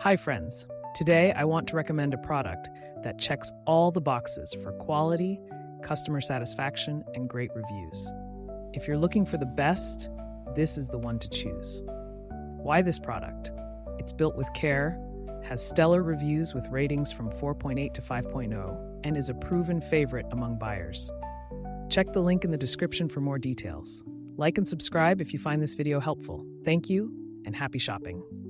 Hi, friends. Today, I want to recommend a product that checks all the boxes for quality, customer satisfaction, and great reviews. If you're looking for the best, this is the one to choose. Why this product? It's built with care, has stellar reviews with ratings from 4.8 to 5.0, and is a proven favorite among buyers. Check the link in the description for more details. Like and subscribe if you find this video helpful. Thank you, and happy shopping.